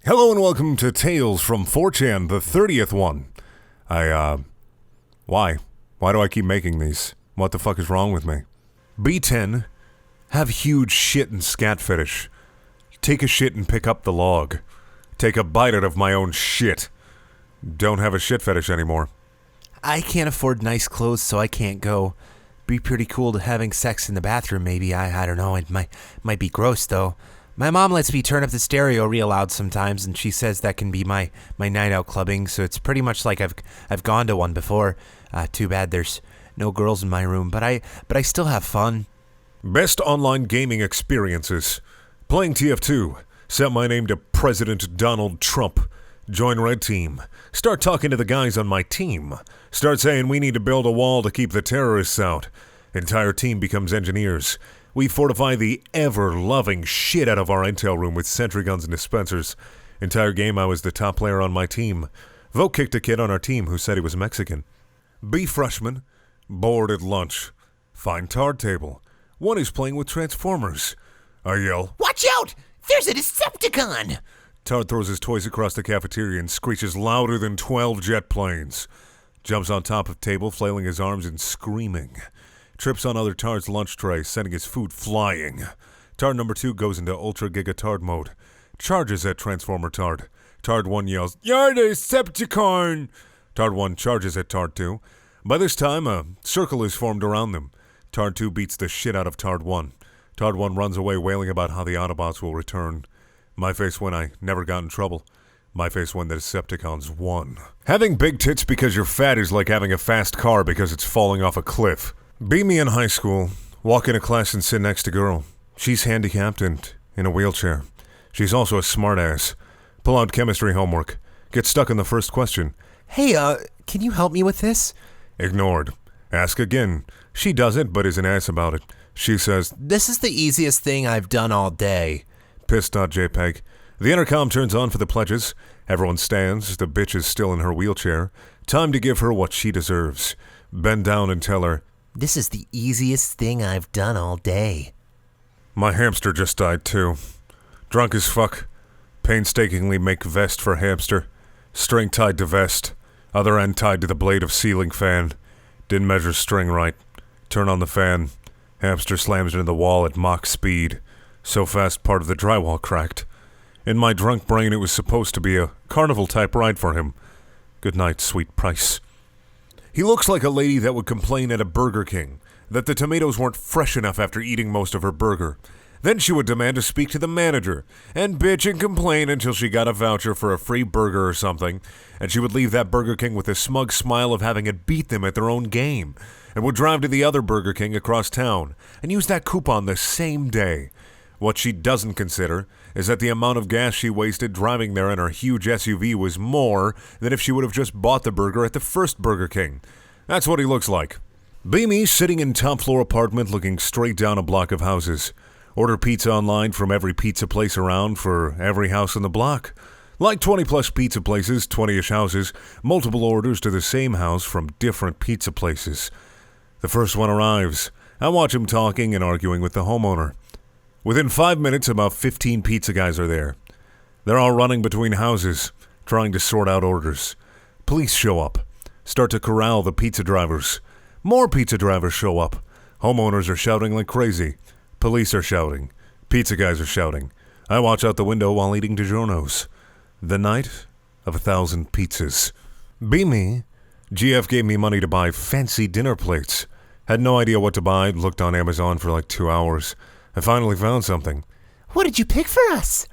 Hello and welcome to Tales from 4chan, the 30th one. Why? Why do I keep making these? What the fuck is wrong with me? B10, have huge shit and scat fetish. Take a shit and pick up the log. Take a bite out of my own shit. Don't have a shit fetish anymore. I can't afford nice clothes, so I can't go. Be pretty cool to having sex in the bathroom, maybe. I don't know. It might be gross, though. My mom lets me turn up the stereo real loud sometimes, and she says that can be my night out clubbing, so it's pretty much like I've gone to one before. Too bad there's no girls in my room, but I still have fun. Best online gaming experiences. Playing TF2. Set my name to President Donald Trump. Join Red Team. Start talking to the guys on my team. Start saying we need to build a wall to keep the terrorists out. Entire team becomes engineers. We fortify the ever-loving shit out of our intel room with sentry guns and dispensers. Entire game I was the top player on my team. Vote kicked a kid on our team who said he was Mexican. B freshman. Bored at lunch. Find Tard table. One is playing with Transformers. I yell, "Watch out! There's a Decepticon!" Tard throws his toys across the cafeteria and screeches louder than 12 jet planes. Jumps on top of table, flailing his arms and screaming. Trips on other Tard's lunch tray, sending his food flying. Tard number 2 goes into Ultra Giga Tard mode. Charges at Transformer Tard. Tard 1 yells, "You're the Decepticon!" Tard 1 charges at Tard 2. By this time, a circle is formed around them. Tard 2 beats the shit out of Tard 1. Tard 1 runs away wailing about how the Autobots will return. My face when I never got in trouble. My face when the Decepticons won. Having big tits because you're fat is like having a fast car because it's falling off a cliff. Be me in high school. Walk into class and sit next to girl. She's handicapped and in a wheelchair. She's also a smartass. Pull out chemistry homework. Get stuck in the first question. Hey, can you help me with this? Ignored. Ask again. She does it, but is an ass about it. She says, This is the easiest thing I've done all day. Piss.jpg. The intercom turns on for the pledges. Everyone stands. The bitch is still in her wheelchair. Time to give her what she deserves. Bend down and tell her, This is the easiest thing I've done all day. my hamster just died too. Drunk as fuck. Painstakingly make vest for hamster. String tied to vest. Other end tied to the blade of ceiling fan. Didn't measure string right. Turn on the fan. Hamster slams into the wall at Mach speed. So fast part of the drywall cracked. In my drunk brain it was supposed to be a carnival-type ride for him. Good night, sweet Price. He looks like a lady that would complain at a Burger King that the tomatoes weren't fresh enough after eating most of her burger. Then she would demand to speak to the manager and bitch and complain until she got a voucher for a free burger or something, and she would leave that Burger King with a smug smile of having it beat them at their own game, and would drive to the other Burger King across town and use that coupon the same day. What she doesn't consider is that the amount of gas she wasted driving there in her huge SUV was more than if she would have just bought the burger at the first Burger King. That's what he looks like. Be me sitting in top floor apartment looking straight down a block of houses. Order pizza online from every pizza place around for every house in the block. Like 20 plus pizza places, 20-ish houses, multiple orders to the same house from different pizza places. The first one arrives. I watch him talking and arguing with the homeowner. Within 5 minutes, about 15 pizza guys are there. They're all running between houses, trying to sort out orders. Police show up, start to corral the pizza drivers. More pizza drivers show up. Homeowners are shouting like crazy. Police are shouting. Pizza guys are shouting. I watch out the window while eating DiGiorno's. The night of 1,000 pizzas. Be me. GF gave me money to buy fancy dinner plates. Had no idea what to buy, looked on Amazon for like 2 hours. I finally found something. What did you pick for us?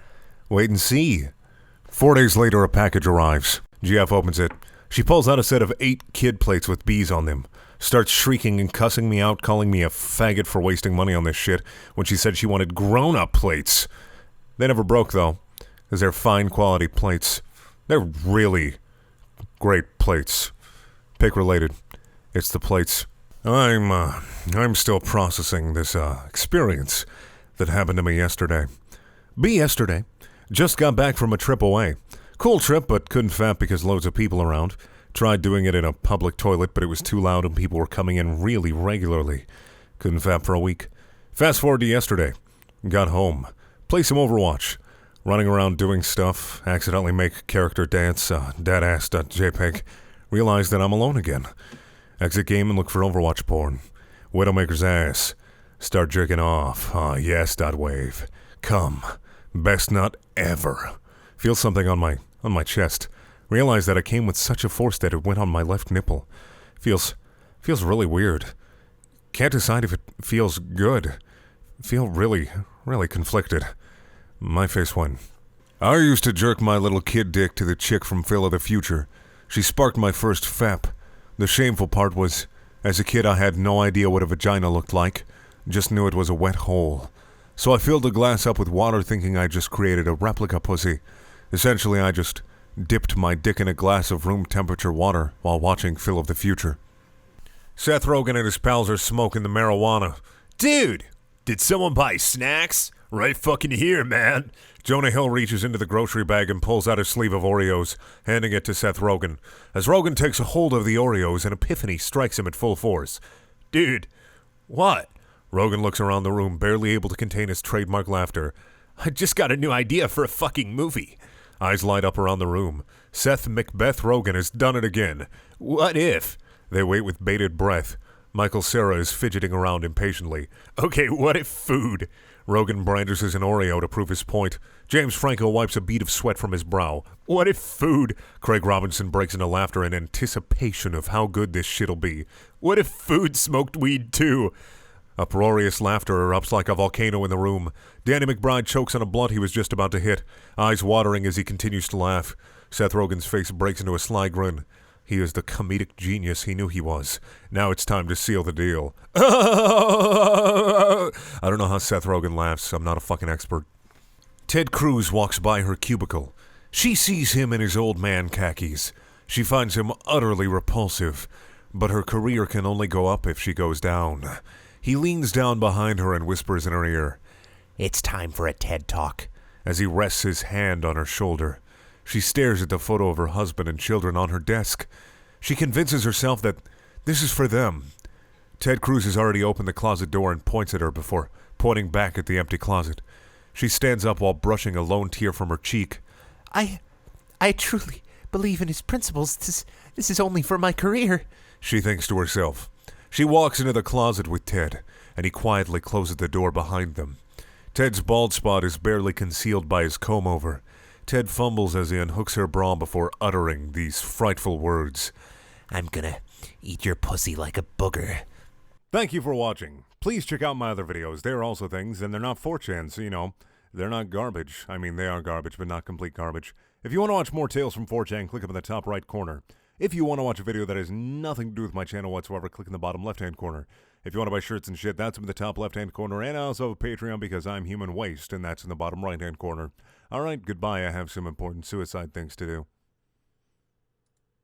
Wait and see. 4 days later, a package arrives. GF opens it. She pulls out a set of 8 kid plates with bees on them. Starts shrieking and cussing me out, calling me a faggot for wasting money on this shit when she said she wanted grown-up plates. They never broke, though, because they're fine quality plates. They're really great plates. Pick related. It's the plates. I'm still processing this experience that happened to me yesterday. Yesterday. Just got back from a trip away. Cool trip, but couldn't fap because loads of people around. Tried doing it in a public toilet, but it was too loud and people were coming in really regularly. Couldn't fap for a week. Fast forward to yesterday. Got home. Play some Overwatch. Running around doing stuff, accidentally make character dance, dadass.jpg. Realize that I'm alone again. Exit game and look for Overwatch porn. Widowmaker's ass. Start jerking off. Yes.wave. Come. Best nut ever. Feel something on my chest. Realize that it came with such a force that it went on my left nipple. Feels really weird. Can't decide if it feels good. Feel really conflicted. My face went. I used to jerk my little kid dick to the chick from Phil of the Future. She sparked my first FEP. The shameful part was, as a kid I had no idea what a vagina looked like. Just knew it was a wet hole. So I filled a glass up with water thinking I just created a replica pussy. Essentially, I just dipped my dick in a glass of room temperature water while watching Phil of the Future. Seth Rogen and his pals are smoking the marijuana. Dude, did someone buy snacks? Right fucking here, man. Jonah Hill reaches into the grocery bag and pulls out a sleeve of Oreos, handing it to Seth Rogen. As Rogen takes a hold of the Oreos, an epiphany strikes him at full force. Dude, what? Rogen looks around the room, barely able to contain his trademark laughter. I just got a new idea for a fucking movie. Eyes light up around the room. Seth Macbeth Rogen has done it again. What if? They wait with bated breath. Michael Cera is fidgeting around impatiently. Okay, what if food? Rogen brandishes an Oreo to prove his point. James Franco wipes a bead of sweat from his brow. What if food? Craig Robinson breaks into laughter in anticipation of how good this shit'll be. What if food smoked weed too? Uproarious laughter erupts like a volcano in the room. Danny McBride chokes on a blunt he was just about to hit, eyes watering as he continues to laugh. Seth Rogen's face breaks into a sly grin. He is the comedic genius he knew he was. Now it's time to seal the deal. I don't know how Seth Rogen laughs. I'm not a fucking expert. Ted Cruz walks by her cubicle. She sees him in his old man khakis. She finds him utterly repulsive, but her career can only go up if she goes down. He leans down behind her and whispers in her ear, It's time for a TED Talk. As he rests his hand on her shoulder. She stares at the photo of her husband and children on her desk. She convinces herself that this is for them. Ted Cruz has already opened the closet door and points at her before pointing back at the empty closet. She stands up while brushing a lone tear from her cheek. I truly believe in his principles. This is only for my career, she thinks to herself. She walks into the closet with Ted, and he quietly closes the door behind them. Ted's bald spot is barely concealed by his comb-over. Ted fumbles as he unhooks her bra before uttering these frightful words. I'm gonna eat your pussy like a booger. Thank you for watching. Please check out my other videos. They're also things, and they're not 4chan, so, you know, they're not garbage. I mean, they are garbage, but not complete garbage. If you want to watch more tales from 4chan, click up in the top right corner. If you want to watch a video that has nothing to do with my channel whatsoever, click in the bottom left-hand corner. If you want to buy shirts and shit, that's in the top left-hand corner. And I also have a Patreon because I'm human waste, and that's in the bottom right-hand corner. Alright, goodbye. I have some important suicide things to do.